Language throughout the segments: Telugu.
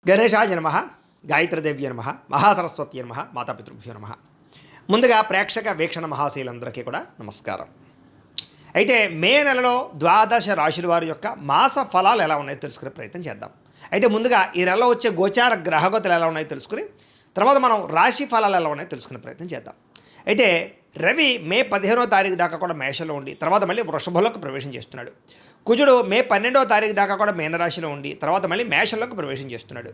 గణేశాయ నమ, గాయత్రీదేవ్య నమ, మహాసరస్వతి నమ, మాతాపితృభ్యో నమ. ముందుగా ప్రేక్షక వీక్షణ మహాశీలందరికీ కూడా నమస్కారం. అయితే మే నెలలో ద్వాదశ రాశుల వారి యొక్క మాస ఫలాలు ఎలా ఉన్నాయో తెలుసుకునే ప్రయత్నం చేద్దాం. అయితే ముందుగా ఈ నెలలో వచ్చే గోచార గ్రహగతులు ఎలా ఉన్నాయో తెలుసుకుని తర్వాత మనం రాశి ఫలాలు ఎలా ఉన్నాయో తెలుసుకునే ప్రయత్నం చేద్దాం. అయితే రవి మే 15వ తారీఖు దాకా కూడా మేషంలో ఉండి తర్వాత మళ్ళీ వృషభంలోకి ప్రవేశం చేస్తున్నాడు. కుజుడు మే 12వ తారీఖు దాకా కూడా మీనరాశిలో ఉండి తర్వాత మళ్ళీ మేషంలోకి ప్రవేశం చేస్తున్నాడు.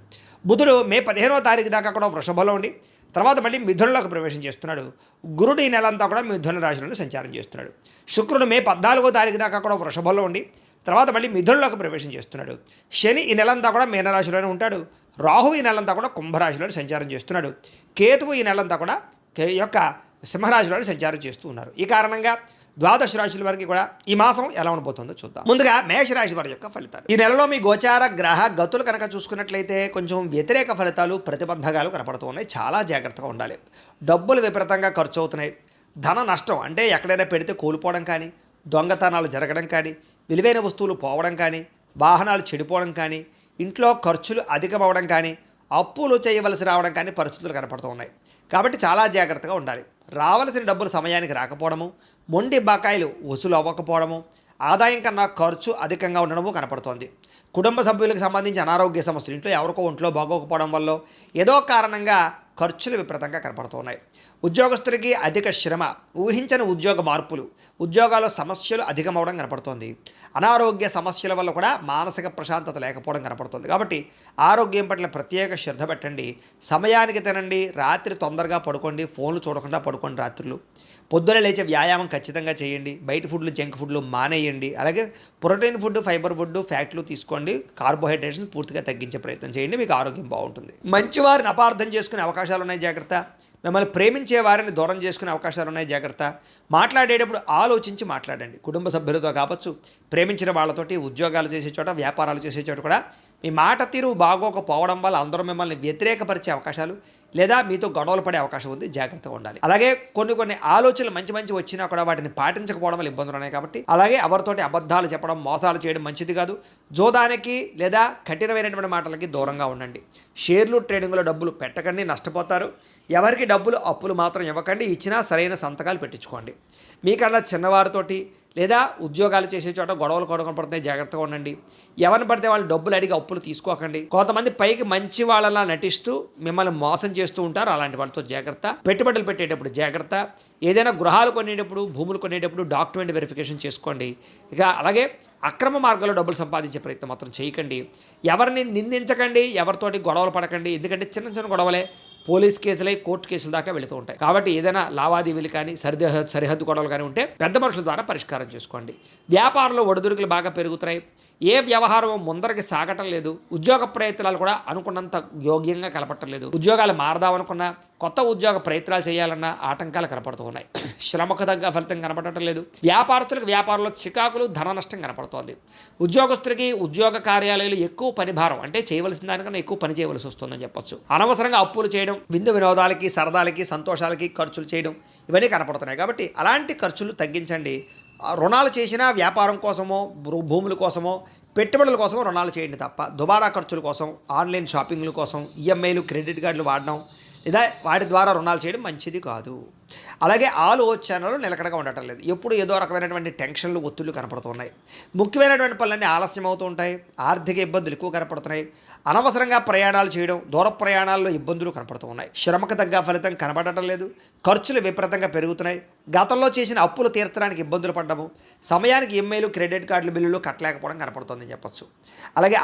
బుధుడు మే 15వ తారీఖు దాకా కూడా వృషభంలో ఉండి తర్వాత మళ్ళీ మిథునంలోకి ప్రవేశం చేస్తున్నాడు. గురుడు ఈ నెలంతా కూడా మిథున రాశిలోనే సంచారం చేస్తున్నాడు. శుక్రుడు మే 14వ తారీఖు దాకా కూడా వృషభంలో ఉండి తర్వాత మళ్ళీ మిథునంలోకి ప్రవేశం చేస్తున్నాడు. శని ఈ నెలంతా కూడా మీనరాశిలోనే ఉంటాడు. రాహు ఈ నెలంతా కూడా కుంభరాశిలోనే సంచారం చేస్తున్నాడు. కేతువు ఈ నెలంతా కూడా యొక్క సింహరాశిలో సంచారం చేస్తూ ఉన్నారు. ఈ కారణంగా ద్వాదశ రాశుల వారికి కూడా ఈ మాసం ఎలా ఉండబోతుందో చూద్దాం. ముందుగా మేషరాశి వారి యొక్క ఫలితాలు. ఈ నెలలో మీ గోచార గ్రహ గతులు కనుక చూసుకున్నట్లయితే కొంచెం వ్యతిరేక ఫలితాలు ప్రతిబంధకాలు కనపడుతూ ఉన్నాయి. చాలా జాగ్రత్తగా ఉండాలి. డబ్బులు విపరీతంగా ఖర్చు అవుతున్నాయి. ధన నష్టం అంటే ఎక్కడైనా పెడితే కోల్పోవడం కానీ, దొంగతనాలు జరగడం కానీ, విలువైన వస్తువులు పోవడం కానీ, వాహనాలు చెడిపోవడం కానీ, ఇంట్లో ఖర్చులు అధికమవడం కానీ, అప్పులు చేయవలసి రావడం కానీ పరిస్థితులు కనపడుతూ ఉన్నాయి. కాబట్టి చాలా జాగ్రత్తగా ఉండాలి. రావలసిన డబ్బులు సమయానికి రాకపోవడము, మొండి బకాయిలు వసూలు అవ్వకపోవడము, ఆదాయం కన్నా ఖర్చు అధికంగా ఉండడము కనపడుతోంది. కుటుంబ సభ్యులకు సంబంధించి అనారోగ్య సమస్యలు, ఇంట్లో ఎవరికో ఒంట్లో బాగోకపోవడం వల్ల ఏదో కారణంగా ఖర్చులు విపరీతంగా కనపడుతున్నాయి. ఉద్యోగస్తులకి అధిక శ్రమ, ఊహించని ఉద్యోగ మార్పులు, ఉద్యోగాల్లో సమస్యలు అధికమవడం కనపడుతోంది. అనారోగ్య సమస్యల వల్ల కూడా మానసిక ప్రశాంతత లేకపోవడం కనపడుతుంది. కాబట్టి ఆరోగ్యం పట్ల ప్రత్యేక శ్రద్ధ పెట్టండి. సమయానికి తినండి. రాత్రి తొందరగా పడుకోండి. ఫోన్లు చూడకుండా పడుకోండి. రాత్రులు పొద్దున లేచే వ్యాయామం ఖచ్చితంగా చేయండి. బయట ఫుడ్లు, జంక్ ఫుడ్లు మానేయండి. అలాగే ప్రోటీన్ ఫుడ్, ఫైబర్ ఫుడ్, ఫ్యాట్లు తీసుకోండి. కార్బోహైడ్రేట్స్ పూర్తిగా తగ్గించే ప్రయత్నం చేయండి. మీకు ఆరోగ్యం బాగుంటుంది. మంచివారిని అపార్థం చేసుకునే అవకాశాలు ఉన్నాయి. జాగ్రత్త. మిమ్మల్ని ప్రేమించే వారిని దూరం చేసుకునే అవకాశాలు ఉన్నాయి. జాగ్రత్త. మాట్లాడేటప్పుడు ఆలోచించి మాట్లాడండి. కుటుంబ సభ్యులతో కావచ్చు, ప్రేమించిన వాళ్ళతోటి, ఉద్యోగాలు చేసే చోట, వ్యాపారాలు చేసే చోట కూడా మీ మాట తీరు బాగోకపోవడం వల్ల అందరూ మిమ్మల్ని వ్యతిరేకపరిచే అవకాశాలు లేదా మీతో గొడవలు పడే అవకాశం ఉంది. జాగ్రత్తగా ఉండాలి. అలాగే కొన్ని ఆలోచనలు మంచి వచ్చినా కూడా వాటిని పాటించకపోవడం వల్ల ఇబ్బందులు ఉన్నాయి. కాబట్టి అలాగే ఎవరితోటి అబద్ధాలు చెప్పడం, మోసాలు చేయడం మంచిది కాదు. జోదానికి లేదా కఠినమైనటువంటి మాటలకి దూరంగా ఉండండి. షేర్లు, ట్రేడింగ్లో డబ్బులు పెట్టకండి, నష్టపోతారు. ఎవరికి డబ్బులు అప్పులు మాత్రం ఇవ్వకండి. ఇచ్చినా సరైన సంతకాలు పెట్టించుకోండి. మీకన్నా చిన్నవారితోటి లేదా ఉద్యోగాలు చేసే చోట గొడవలు కనపడుతున్నాయి. జాగ్రత్తగా ఉండండి. ఎవరిని పడితే వాళ్ళు డబ్బులు అడిగి అప్పులు తీసుకోకండి. కొంతమంది పైకి మంచి వాళ్ళలా నటిస్తూ మిమ్మల్ని మోసం చేస్తూ ఉంటారు. అలాంటి వాళ్ళతో జాగ్రత్త. పెట్టుబడులు పెట్టేటప్పుడు జాగ్రత్త. ఏదైనా గృహాలు కొనేటప్పుడు, భూములు కొనేటప్పుడు డాక్యుమెంట్ వెరిఫికేషన్ చేసుకోండి. ఇక అలాగే అక్రమ మార్గాల్లో డబ్బులు సంపాదించే ప్రయత్నం మాత్రం చేయకండి. ఎవరిని నిందించకండి. ఎవరితోటి గొడవలు పడకండి. ఎందుకంటే చిన్న గొడవలే పోలీస్ కేసులై కోర్టు కేసుల దాకా వెళుతూ ఉంటాయి. కాబట్టి ఏదైనా లావాదేవీలు కానీ, సరిహద్దు గొడవలు కానీ ఉంటే పెద్ద మనుషుల ద్వారా పరిష్కారం చేసుకోండి. వ్యాపారంలో ఒడిదుడుకులు బాగా పెరుగుతున్నాయి. ఏ వ్యవహారం ముందరికి సాగటం లేదు. ఉద్యోగ ప్రయత్నాలు కూడా అనుకున్నంత యోగ్యంగా కలపటం లేదు. ఉద్యోగాలు మారదామనుకున్నా, కొత్త ఉద్యోగ ప్రయత్నాలు చేయాలన్నా ఆటంకాలు కనపడుతూ ఉన్నాయి. శ్రమకు తగ్గ ఫలితం కనపడటం లేదు. వ్యాపారస్తులకు వ్యాపారంలో చికాకులు, ధన నష్టం కనపడుతోంది. ఉద్యోగస్తులకి ఉద్యోగ కార్యాలయాలు ఎక్కువ పని భారం, అంటే చేయవలసిన దానికన్నా ఎక్కువ పని చేయవలసి వస్తుందని చెప్పొచ్చు. అనవసరంగా అప్పులు చేయడం, విందు వినోదాలకి, సరదాలకి, సంతోషాలకి ఖర్చులు చేయడం ఇవన్నీ కనపడుతున్నాయి. కాబట్టి అలాంటి ఖర్చులు తగ్గించండి. రుణాలు చేసినా వ్యాపారం కోసమో, భూముల కోసమో, పెట్టుబడుల కోసమో రుణాలు చేయండి తప్ప దుబారా ఖర్చుల కోసం, ఆన్లైన్ షాపింగ్ల కోసం, ఈఎంఐలు, క్రెడిట్ కార్డులు వాడడం లేదా వాటి ద్వారా రుణాలు చేయడం మంచిది కాదు. అలాగే ఆలోచనలు నిలకడగా ఉండటం లేదు. ఎప్పుడు ఏదో రకమైనటువంటి టెన్షన్లు, ఒత్తిళ్లు కనపడుతున్నాయి. ముఖ్యమైనటువంటి పనులన్నీ ఆలస్యం అవుతూ ఉంటాయి. ఆర్థిక ఇబ్బందులు ఎక్కువ కనపడుతున్నాయి. అనవసరంగా ప్రయాణాలు చేయడం, దూర ప్రయాణాల్లో ఇబ్బందులు కనపడుతూ ఉన్నాయి. శ్రమకు తగ్గ ఫలితం కనపడటం లేదు. ఖర్చులు విపరీతంగా పెరుగుతున్నాయి. గతంలో చేసిన అప్పులు తీర్చడానికి ఇబ్బందులు పడ్డము, సమయానికి ఈఎంఐలు, క్రెడిట్ కార్డుల బిల్లులు కట్టలేకపోవడం కనపడుతుందని చెప్పొచ్చు. అలాగే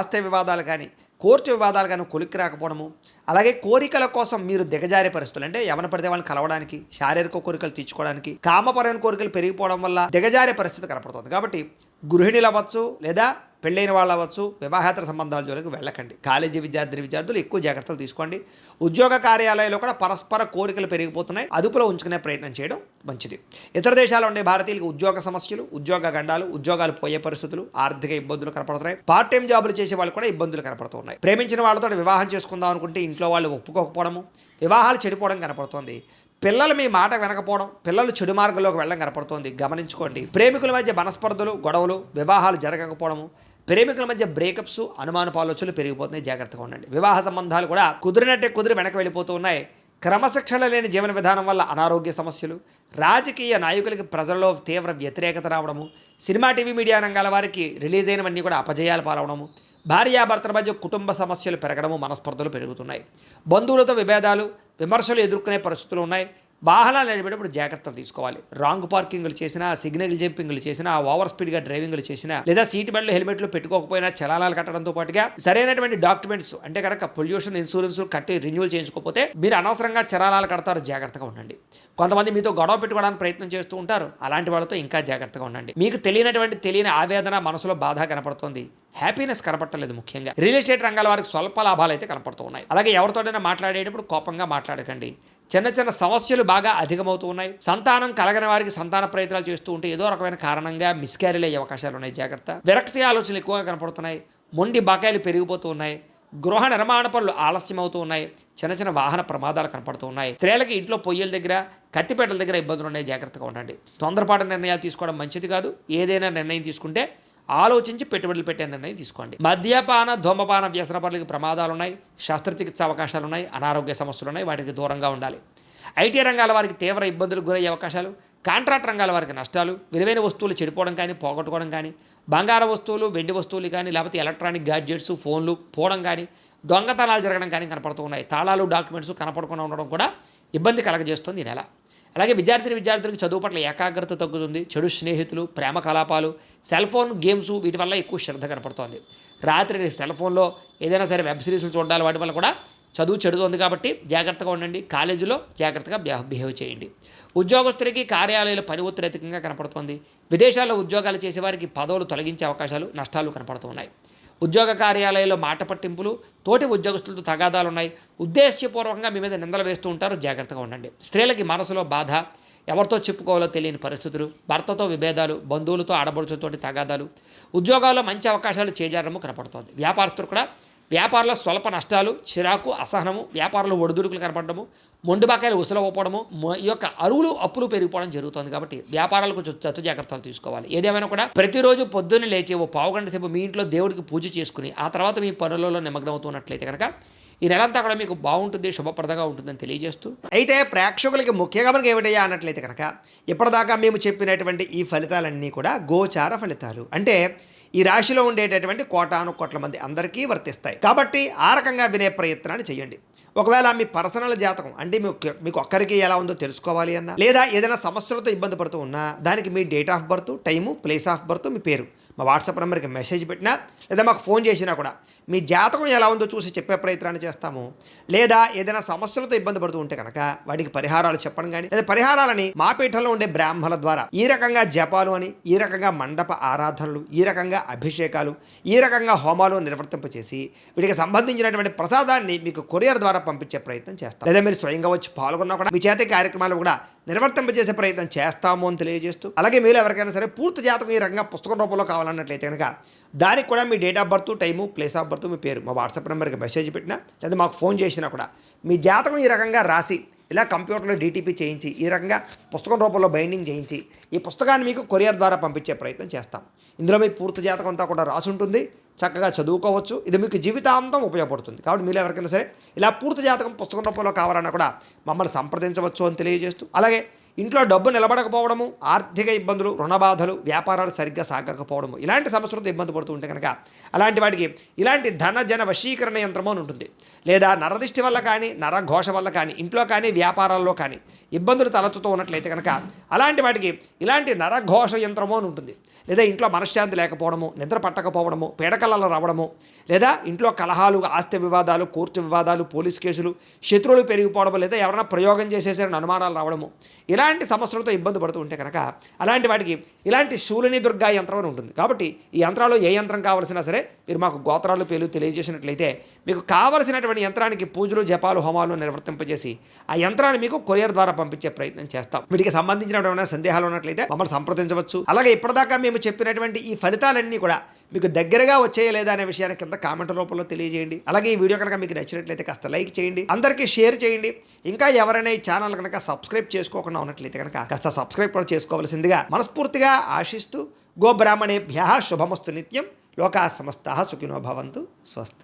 ఆస్తి వివాదాలు కానీ, కోర్టు వివాదాలు కానీ కొలిక్కి రాకపోవడము, అలాగే కోరికల కోసం మీరు దిగజారే పరిస్థితులు, అంటే ఎవరిని పడితే వాళ్ళని కలవడానికి, శారీరక కోరికలు తీర్చుకోవడానికి, కామపరమైన కోరికలు పెరిగిపోవడం వల్ల దిగజారే పరిస్థితి కనపడుతుంది. కాబట్టి గృహిణులు అవ్వచ్చు లేదా పెళ్ళైన వాళ్ళు అవ్వచ్చు, వివాహేతర సంబంధాల జోలికి వెళ్ళకండి. కాలేజీ విద్యార్థులు ఎక్కువ జాగ్రత్తలు తీసుకోండి. ఉద్యోగ కార్యాలయాల్లో కూడా పరస్పర కోరికలు పెరిగిపోతున్నాయి. అదుపులో ఉంచుకునే ప్రయత్నం చేయడం మంచిది. ఇతర దేశాల్లో ఉండే భారతీయులకు ఉద్యోగ సమస్యలు, ఉద్యోగ గండాలు, ఉద్యోగాలు పోయే పరిస్థితులు, ఆర్థిక ఇబ్బందులు కనపడుతున్నాయి. పార్ట్ టైం జాబులు చేసే వాళ్ళు కూడా ఇబ్బందులు కనపడుతున్నాయి. ప్రేమించిన వాళ్ళతో వివాహం చేసుకుందాం అనుకుంటే ఇంట్లో వాళ్ళు ఒప్పుకోకపోవడము, వివాహాలు చెడిపోవడం కనపడుతోంది. పిల్లలు మీ మాట వినకపోవడం, పిల్లలు చెడు మార్గంలోకి వెళ్ళడం కనపడుతోంది. గమనించుకోండి. ప్రేమికుల మధ్య మనస్పర్ధలు, గొడవలు, వివాహాలు జరగకపోవడము, ప్రేమికుల మధ్య బ్రేకప్స్, అనుమానపు ఆలోచనలు పెరిగిపోతున్నాయి, జాగ్రత్తగా ఉండండి. వివాహ సంబంధాలు కూడా కుదిరినట్టే కుదిరి వెనక్కి వెళ్ళిపోతూ ఉన్నాయి. క్రమశిక్షణ లేని జీవన విధానం వల్ల అనారోగ్య సమస్యలు, రాజకీయ నాయకులకి ప్రజల్లో తీవ్ర వ్యతిరేకత రావడము, సినిమా టీవీ మీడియా రంగాల వారికి రిలీజ్ అయినవన్నీ కూడా అపజయాలు పాలవడము, భార్యాభర్తల మధ్య కుటుంబ సమస్యలు పెరగడము, మనస్పర్ధలు పెరుగుతున్నాయి. బంధువులతో విభేదాలు, విమర్శలు ఎదుర్కొనే పరిస్థితులు ఉన్నాయి. వాహనాలు నడిపేటప్పుడు జాగ్రత్తలు తీసుకోవాలి. రాంగ్ పార్కింగ్లు చేసినా, సిగ్నల్ జంపింగ్లు చేసినా, ఓవర్ స్పీడ్గా డ్రైవింగ్లు చేసినా, లేదా సీట్ బెల్ట్లు హెల్మెట్లు పెట్టుకోకపోయినా చలానాలు కట్టడంతో పాటుగా సరైనటువంటి డాక్యుమెంట్స్ అంటే కనుక పొల్యూషన్ ఇన్సూరెన్స్ కట్టి రెన్యూవల్ చేయించుకోకపోతే మీరు అనవసరంగా చలానాలు కడతారు, జాగ్రత్తగా ఉండండి. కొంతమంది మీతో గొడవ పెట్టుకోవడానికి ప్రయత్నం చేస్తూ ఉంటారు, అలాంటి వాళ్ళతో ఇంకా జాగ్రత్తగా ఉండండి. మీకు తెలియని ఆవేదన, మనసులో బాధ కనపడుతుంది, హ్యాపీనెస్ కనపడలేదు. ముఖ్యంగా రియల్ ఎస్టేట్ రంగాల వారికి స్వల్ప లాభాలు అయితే కనపడుతూ ఉన్నాయి. అలాగే ఎవరితోనైనా మాట్లాడేటప్పుడు కోపంగా మాట్లాడకండి. చిన్న చిన్న సమస్యలు బాగా అధికమవుతూ ఉన్నాయి. సంతానం కలగని వారికి సంతాన ప్రయత్నాలు చేస్తూ ఉంటే ఏదో రకమైన కారణంగా మిస్క్యారీలు అయ్యే అవకాశాలు ఉన్నాయి, జాగ్రత్త. విరక్తి ఆలోచనలు ఎక్కువగా కనపడుతున్నాయి. మొండి బకాయిలు పెరిగిపోతూ ఉన్నాయి. గృహ నిర్మాణ పనులు ఆలస్యం అవుతూ ఉన్నాయి. చిన్న చిన్న వాహన ప్రమాదాలు కనపడుతూ ఉన్నాయి. స్త్రీలకి ఇంట్లో పొయ్యిల దగ్గర, కత్తిపేటల దగ్గర ఇబ్బందులు ఉన్నాయి, జాగ్రత్తగా ఉండండి. తొందరపాటు నిర్ణయాలు తీసుకోవడం మంచిది కాదు. ఏదైనా నిర్ణయం తీసుకుంటే ఆలోచించి పెట్టుబడులు పెట్టే నిర్ణయం తీసుకోండి. మద్యపాన, ధూమపాన వ్యసనపరులకు ప్రమాదాలు ఉన్నాయి. శస్త్రచికిత్స అవకాశాలు ఉన్నాయి. అనారోగ్య సమస్యలు ఉన్నాయి, వాటికి దూరంగా ఉండాలి. ఐటీ రంగాల వారికి తీవ్ర ఇబ్బందులకు గురయ్యే అవకాశాలు, కాంట్రాక్ట్ రంగాల వారికి నష్టాలు, విలువైన వస్తువులు చెడిపోవడం కానీ, పోగొట్టుకోవడం కానీ, బంగారు వస్తువులు, వెండి వస్తువులు కానీ, లేకపోతే ఎలక్ట్రానిక్ గ్యాడ్జెట్స్, ఫోన్లు పోవడం కానీ, దొంగతనాలు జరగడం కానీ కనపడుతూ ఉన్నాయి. తాళాలు, డాక్యుమెంట్స్ కనపడకుండా ఉండడం కూడా ఇబ్బంది కలగజేస్తుంది ఈ నెల. అలాగే విద్యార్థులకు చదువు పట్ల ఏకాగ్రత తగ్గుతుంది. చెడు స్నేహితులు, ప్రేమ కలాపాలు, సెల్ ఫోన్ గేమ్స్ వీటి వల్ల ఎక్కువ శ్రద్ధ కనపడుతోంది. రాత్రి సెల్ ఫోన్లో ఏదైనా సరే వెబ్ సిరీస్లు చూడాలి, వాటి వల్ల కూడా చదువు చెడుతుంది. కాబట్టి జాగ్రత్తగా ఉండండి. కాలేజీలో జాగ్రత్తగా బిహేవ్ చేయండి. ఉద్యోగస్తులకి కార్యాలయాల పని ఒత్తిడి అధికంగా కనపడుతోంది. విదేశాల్లో ఉద్యోగాలు చేసేవారికి పదవులు తొలగించే అవకాశాలు, నష్టాలు కనపడుతున్నాయి. ఉద్యోగ కార్యాలయాల్లో మాట పట్టింపులు, తోటి ఉద్యోగస్తులతో తగాదాలు ఉన్నాయి. ఉద్దేశ్యపూర్వకంగా మీ మీద నిందలు వేస్తూ ఉంటారు, జాగ్రత్తగా ఉండండి. స్త్రీలకి మనసులో బాధ, ఎవరితో చెప్పుకోవాలో తెలియని పరిస్థితులు, భర్తతో విభేదాలు, బంధువులతో ఆడబడుచులతోటి తగాదాలు, ఉద్యోగాల్లో మంచి అవకాశాలు చేజారము కనపడుతోంది. వ్యాపారస్తులు కూడా వ్యాపారంలో స్వల్ప నష్టాలు, చిరాకు, అసహనము, వ్యాపారంలో ఒడిదుడుకులు కనపడము, మొండి బకాయిలు ఉసులవ్వడము, ఈ యొక్క అప్పులు పెరిగిపోవడం జరుగుతుంది. కాబట్టి వ్యాపారాలకు చత్తు జాగ్రత్తలు తీసుకోవాలి. ఏదేమైనా కూడా ప్రతిరోజు పొద్దున్నే లేచి ఓ పావుగంట సేపు మీ ఇంట్లో దేవుడికి పూజ చేసుకుని ఆ తర్వాత మీ పనులలో నిమగ్నం అవుతున్నట్లయితే కనుక ఈ నెలంతా కూడా మీకు బాగుంటుంది, శుభప్రదంగా ఉంటుందని తెలియజేస్తూ, అయితే ప్రేక్షకులకి ముఖ్యంగా మనకి ఏమిటయ్యా అన్నట్లయితే కనుక ఇప్పటిదాకా మేము చెప్పినటువంటి ఈ ఫలితాలన్నీ కూడా గోచార ఫలితాలు, అంటే ఈ రాశిలో ఉండేటటువంటి కోటాను మంది అందరికీ వర్తిస్తాయి. కాబట్టి ఆ రకంగా వినే ప్రయత్నాన్ని చేయండి. ఒకవేళ మీ పర్సనల్ జాతకం అంటే మీకు ఒక్కరికి ఎలా ఉందో తెలుసుకోవాలి అన్నా, లేదా ఏదైనా సమస్యలతో ఇబ్బంది పడుతూ ఉన్నా దానికి మీ date of birth, time, place of birth, మీ పేరు మా వాట్సాప్ నెంబర్కి మెసేజ్ పెట్టినా లేదా మాకు ఫోన్ చేసినా కూడా మీ జాతకం ఎలా ఉందో చూసి చెప్పే ప్రయత్నాన్ని చేస్తాము. లేదా ఏదైనా సమస్యలతో ఇబ్బంది పడుతూ ఉంటే కనుక వాటికి పరిహారాలు చెప్పడం కానీ, లేదా పరిహారాలని మా పీఠంలో ఉండే బ్రాహ్మణుల ద్వారా ఈ రకంగా జపాలు అని, ఈ రకంగా మండప ఆరాధనలు, ఈ రకంగా అభిషేకాలు, ఈ రకంగా హోమాలు నిర్వర్తింపచేసి వీటికి సంబంధించినటువంటి ప్రసాదాన్ని మీకు కొరియర్ ద్వారా పంపించే ప్రయత్నం చేస్తాం. లేదా మీరు స్వయంగా వచ్చి పాల్గొన్నా కూడా మీ చేతి కార్యక్రమాలు కూడా నిర్వర్తింపజేసే ప్రయత్నం చేస్తాము అని తెలియజేస్తూ, అలాగే మీరు ఎవరికైనా సరే పూర్తి జాతకం ఈ రకంగా పుస్తకం రూపంలో కావాలన్నట్లయితే కనుక దానికి కూడా మీ date of birth, time, place of birth, మీ పేరు మా వాట్సాప్ నెంబర్కి మెసేజ్ పెట్టినా లేదా మాకు ఫోన్ చేసినా కూడా మీ జాతకం ఈ రకంగా రాసి ఇలా కంప్యూటర్లో డీటీపీ చేయించి ఈ రకంగా పుస్తకం రూపంలో బైండింగ్ చేయించి ఈ పుస్తకాన్ని మీకు కొరియర్ ద్వారా పంపించే ప్రయత్నం చేస్తాం. ఇందులో మీ పూర్తి జాతకం అంతా కూడా రాసి ఉంటుంది, చక్కగా చదువుకోవచ్చు. ఇది మీకు జీవితాంతం ఉపయోగపడుతుంది. కాబట్టి మీరు ఎవరికైనా సరే ఇలా పూర్తి జాతకం పుస్తకం రూపంలో కావాలన్నా కూడా మమ్మల్ని సంప్రదించవచ్చు అని తెలియజేస్తూ, అలాగే ఇంట్లో డబ్బు నిలబడకపోవడము, ఆర్థిక ఇబ్బందులు, రుణ బాధలు, వ్యాపారాలు సరిగ్గా సాగకపోవడము, ఇలాంటి సమస్యలతో ఇబ్బంది పడుతూ ఉంటే కనుక అలాంటి వాటికి ఇలాంటి ధన వశీకరణ యంత్రము అని ఉంటుంది. లేదా నరదిష్టి వల్ల కానీ, నరఘోష వల్ల కానీ, ఇంట్లో కానీ వ్యాపారాల్లో కానీ ఇబ్బందులు తలెత్తుతూ ఉన్నట్లయితే కనుక అలాంటి వాటికి ఇలాంటి నరఘోష యంత్రము అని ఉంటుంది. లేదా ఇంట్లో మనశ్శాంతి లేకపోవడము, నిద్ర పట్టకపోవడము, పీడకలలు రావడము, లేదా ఇంట్లో కలహాలు, ఆస్తి వివాదాలు, కోర్టు వివాదాలు, పోలీస్ కేసులు, శత్రువులు పెరిగిపోవడము, లేదా ఎవరైనా ప్రయోగం చేసేసారని అనుమానాలు రావడము, ఇలాంటి సమస్యలతో ఇబ్బంది పడుతూ ఉంటే కనుక అలాంటి వాటికి ఇలాంటి శూలిని దుర్గా యంత్రం అని ఉంటుంది. కాబట్టి ఈ యంత్రాలు ఏ యంత్రం కావాల్సినా సరే మీరు మాకు గోత్రాలు పేర్లు తెలియజేసినట్లయితే మీకు కావలసినటువంటి యంత్రానికి పూజలు, జపాలు, హోమాలు నిర్వర్తింపజేసి ఆ యంత్రాన్ని మీకు కొరియర్ ద్వారా పంపించే ప్రయత్నం చేస్తాం. వీటికి సంబంధించిన సందేహాలు ఉన్నట్లయితే మమ్మల్ని సంప్రదించవచ్చు. అలాగే ఇప్పటిదాకా మేము చెప్పినటువంటి ఈ ఫలితాలన్నీ కూడా మీకు దగ్గరగా వచ్చేయలేదా అనే విషయాన్ని కింద కామెంట్ రూపంలో తెలియజేయండి. అలాగే ఈ వీడియో కనుక మీకు నచ్చినట్లయితే కాస్త లైక్ చేయండి, అందరికీ షేర్ చేయండి. ఇంకా ఎవరైనా ఈ ఛానల్ కనుక సబ్స్క్రైబ్ చేసుకోకుండా ఉన్నట్లయితే కనుక కాస్త సబ్స్క్రైబ్ కూడా చేసుకోవాల్సిందిగా మనస్ఫూర్తిగా ఆశిస్తూ, గోబ్రాహ్మణేభ్యః శుభమస్తు నిత్యం. లోకా సమస్తాః సుఖినో భవంతు. స్వస్తి.